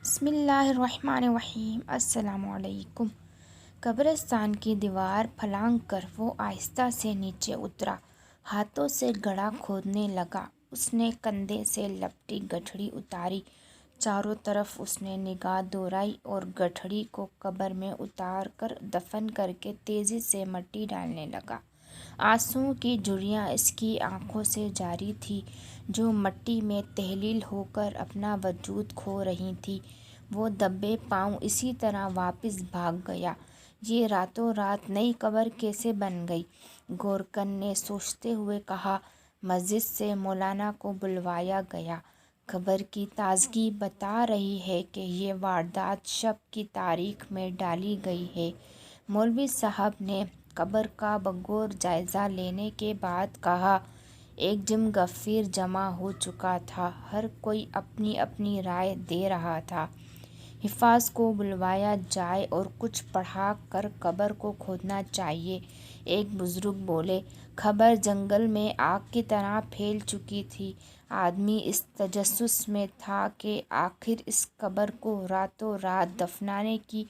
بسم اللہ الرحمن الرحیم۔ السلام علیکم۔ قبرستان کی دیوار پھلانگ کر وہ آہستہ سے نیچے اترا، ہاتھوں سے گڑھا کھودنے لگا۔ اس نے کندھے سے لپٹی گٹھڑی اتاری، چاروں طرف اس نے نگاہ دوڑائی اور گٹھڑی کو قبر میں اتار کر دفن کر کے تیزی سے مٹی ڈالنے لگا۔ آنسوؤں کی جھریاں اس کی آنکھوں سے جاری تھیں، جو مٹی میں تحلیل ہو کر اپنا وجود کھو رہی تھیں۔ وہ دبے پاؤں اسی طرح واپس بھاگ گیا۔ یہ راتوں رات نئی قبر کیسے بن گئی؟ گورکن نے سوچتے ہوئے کہا۔ مسجد سے مولانا کو بلوایا گیا۔ قبر کی تازگی بتا رہی ہے کہ یہ واردات شب کی تاریخ میں ڈالی گئی ہے۔ مولوی صاحب نے قبر کا بغور جائزہ لینے کے بعد کہا۔ ایک جم غفیر جمع ہو چکا تھا، ہر کوئی اپنی اپنی رائے دے رہا تھا۔ حفاظ کو بلوایا جائے اور کچھ پڑھا کر قبر کو کھودنا چاہیے، ایک بزرگ بولے۔ خبر جنگل میں آگ کی طرح پھیل چکی تھی۔ آدمی اس تجسس میں تھا کہ آخر اس قبر کو راتوں رات دفنانے کی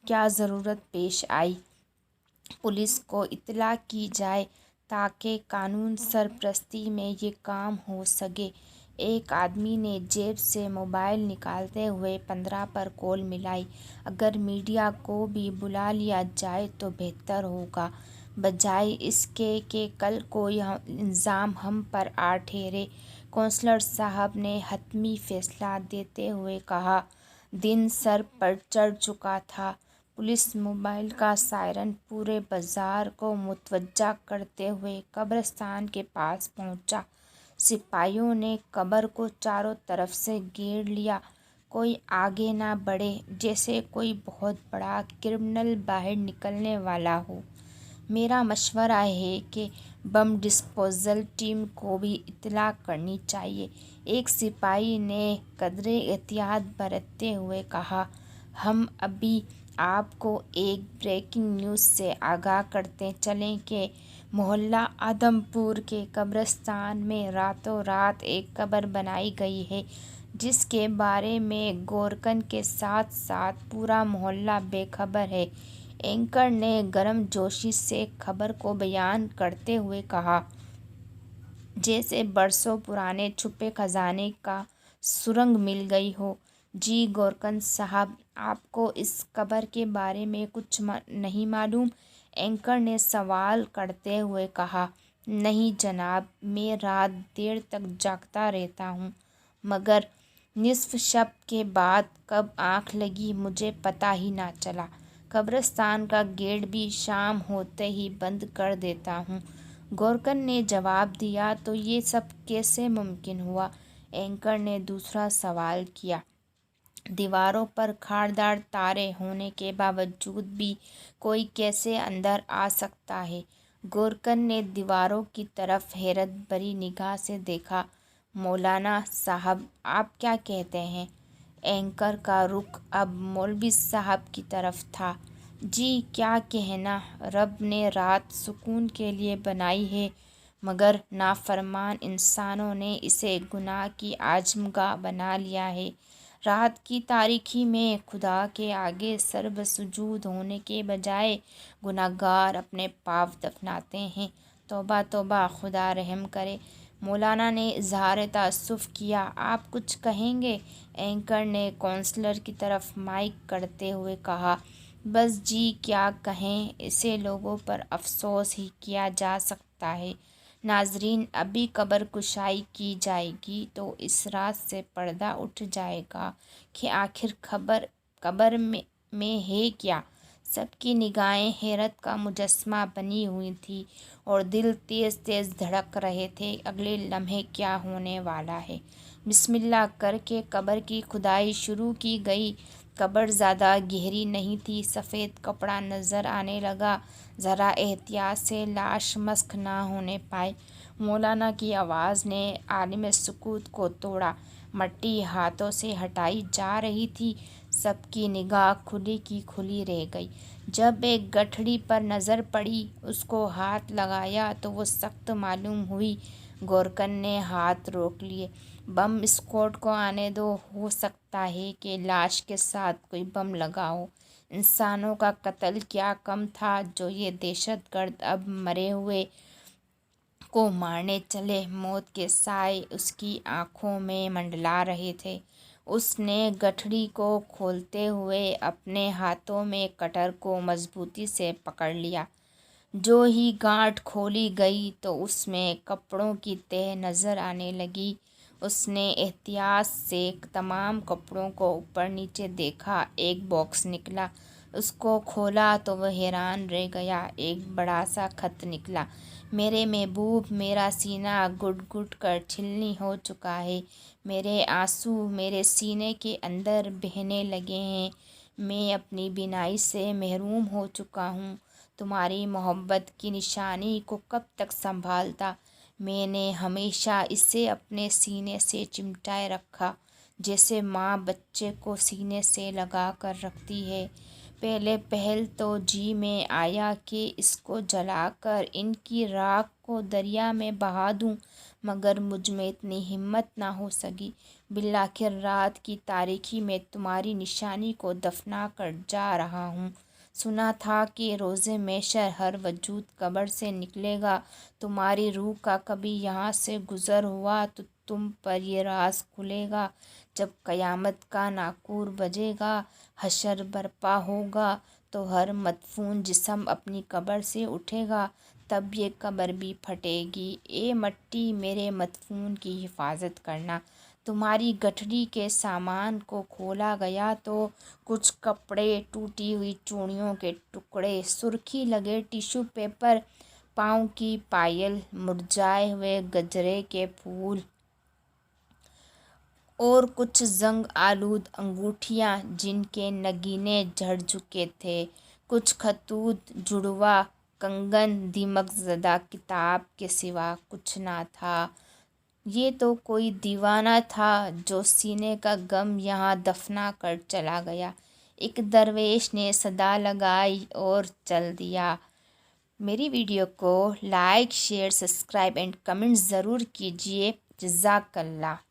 کیا ضرورت پیش آئی؟ پولیس کو اطلاع کی جائے تاکہ قانون سرپرستی میں یہ کام ہو سکے۔ ایک آدمی نے جیب سے موبائل نکالتے ہوئے 15 پر کال ملائی۔ اگر میڈیا کو بھی بلا لیا جائے تو بہتر ہوگا، بجائے اس کے کہ کل کوئی الزام ہم پر آ ٹھہرے۔ کونسلر صاحب نے حتمی فیصلہ دیتے ہوئے کہا۔ دن سر پر چڑھ چکا تھا۔ پولیس موبائل کا سائرن پورے بازار کو متوجہ کرتے ہوئے قبرستان کے پاس پہنچا۔ سپاہیوں نے قبر کو چاروں طرف سے گھیر لیا۔ کوئی آگے نہ بڑھے، جیسے کوئی بہت بڑا کرمنل باہر نکلنے والا ہو۔ میرا مشورہ ہے کہ بم ڈسپوزل ٹیم کو بھی اطلاع کرنی چاہیے، ایک سپاہی نے قدرے احتیاط برتتے ہوئے کہا۔ ہم ابھی آپ کو ایک بریکنگ نیوز سے آگاہ کرتے چلیں کہ محلہ آدم پور کے قبرستان میں راتوں رات ایک قبر بنائی گئی ہے، جس کے بارے میں گورکن کے ساتھ ساتھ پورا محلہ بے خبر ہے۔ اینکر نے گرم جوشی سے خبر کو بیان کرتے ہوئے کہا۔ جیسے برسوں پرانے چھپے خزانے کا سرنگ مل گئی ہو۔ جی گورکن صاحب، آپ کو اس قبر کے بارے میں کچھ نہیں معلوم؟ اینکر نے سوال کرتے ہوئے کہا۔ نہیں جناب، میں رات دیر تک جاگتا رہتا ہوں، مگر نصف شب کے بعد کب آنکھ لگی مجھے پتہ ہی نہ چلا۔ قبرستان کا گیٹ بھی شام ہوتے ہی بند کر دیتا ہوں۔ گورکن نے جواب دیا۔ تو یہ سب کیسے ممکن ہوا؟ اینکر نے دوسرا سوال کیا۔ دیواروں پر خاردار تارے ہونے کے باوجود بھی کوئی کیسے اندر آ سکتا ہے؟ گورکن نے دیواروں کی طرف حیرت بھری نگاہ سے دیکھا۔ مولانا صاحب، آپ کیا کہتے ہیں؟ اینکر کا رخ اب مولوی صاحب کی طرف تھا۔ جی کیا کہنا، رب نے رات سکون کے لیے بنائی ہے، مگر نافرمان انسانوں نے اسے گناہ کی آزمگاہ بنا لیا ہے۔ رات کی تاریکی میں خدا کے آگے سر بسجود ہونے کے بجائے گنہگار اپنے پاؤں دفناتے ہیں۔ توبہ توبہ، خدا رحم کرے۔ مولانا نے اظہار تأسف کیا۔ آپ کچھ کہیں گے؟ اینکر نے کونسلر کی طرف مائک کرتے ہوئے کہا۔ بس جی کیا کہیں، ایسے لوگوں پر افسوس ہی کیا جا سکتا ہے۔ ناظرین، ابھی قبر کشائی کی جائے گی تو اس راز سے پردہ اٹھ جائے گا کہ آخر قبر میں ہے کیا۔ سب کی نگاہیں حیرت کا مجسمہ بنی ہوئی تھیں اور دل تیز تیز دھڑک رہے تھے۔ اگلے لمحے کیا ہونے والا ہے؟ بسم اللہ کر کے قبر کی کھدائی شروع کی گئی۔ قبر زیادہ گہری نہیں تھی، سفید کپڑا نظر آنے لگا۔ ذرا احتیاط سے لاش مسخ نہ ہونے پائے۔ مولانا کی آواز نے عالم سکوت کو توڑا۔ مٹی ہاتھوں سے ہٹائی جا رہی تھی، سب کی نگاہ کھلی کی کھلی رہ گئی۔ جب ایک گٹھڑی پر نظر پڑی، اس کو ہاتھ لگایا تو وہ سخت معلوم ہوئی۔ گورکن نے ہاتھ روک لیے۔ بم اسکواڈ کو آنے دو، ہو سکتا ہے کہ لاش کے ساتھ کوئی بم لگا ہو۔ انسانوں کا قتل کیا کم تھا جو یہ دہشت گرد اب مرے ہوئے کو مارنے چلے۔ موت کے سائے اس کی آنکھوں میں منڈلا رہے تھے۔ اس نے گٹھڑی کو کھولتے ہوئے اپنے ہاتھوں میں کٹر کو مضبوطی سے پکڑ لیا۔ جو ہی گانٹھ کھولی گئی تو اس میں کپڑوں کی تہہ نظر آنے لگی۔ اس نے احتیاط سے تمام کپڑوں کو اوپر نیچے دیکھا۔ ایک باکس نکلا۔ اس کو کھولا تو وہ حیران رہ گیا۔ ایک بڑا سا خط نکلا: میرے محبوب، میرا سینہ گھٹ گھٹ کر چھلنی ہو چکا ہے۔ میرے آنسو میرے سینے کے اندر بہنے لگے ہیں۔ میں اپنی بینائی سے محروم ہو چکا ہوں۔ تمہاری محبت کی نشانی کو کب تک سنبھالتا؟ میں نے ہمیشہ اسے اپنے سینے سے چمٹائے رکھا، جیسے ماں بچے کو سینے سے لگا کر رکھتی ہے۔ پہلے پہل تو جی میں آیا کہ اس کو جلا کر ان کی راکھ کو دریا میں بہا دوں، مگر مجھ میں اتنی ہمت نہ ہو سکی۔ بالآخر رات کی تاریکی میں تمہاری نشانی کو دفنا کر جا رہا ہوں۔ سنا تھا کہ روز محشر ہر وجود قبر سے نکلے گا۔ تمہاری روح کا کبھی یہاں سے گزر ہوا تو تم پر یہ راز کھلے گا۔ جب قیامت کا ناقور بجے گا، حشر برپا ہوگا تو ہر مدفون جسم اپنی قبر سے اٹھے گا، تب یہ قبر بھی پھٹے گی۔ اے مٹی، میرے مدفون کی حفاظت کرنا۔ تمہاری گٹھڑی کے سامان کو کھولا گیا تو کچھ کپڑے، ٹوٹی ہوئی چوڑیوں کے ٹکڑے، سرخی لگے ٹیشو پیپر، پاؤں کی پائل، مرجھائے ہوئے گجرے کے پھول اور کچھ زنگ آلود انگوٹھیاں جن کے نگینے جھڑ چکے تھے، کچھ خطوط، جڑواں کنگن، دمغ زدہ کتاب کے سوا کچھ نہ تھا۔ یہ تو کوئی دیوانہ تھا جو سینے کا غم یہاں دفنا کر چلا گیا۔ ایک درویش نے صدا لگائی اور چل دیا۔ میری ویڈیو کو like, share, subscribe and comment ضرور کیجیے۔ جزاک اللہ۔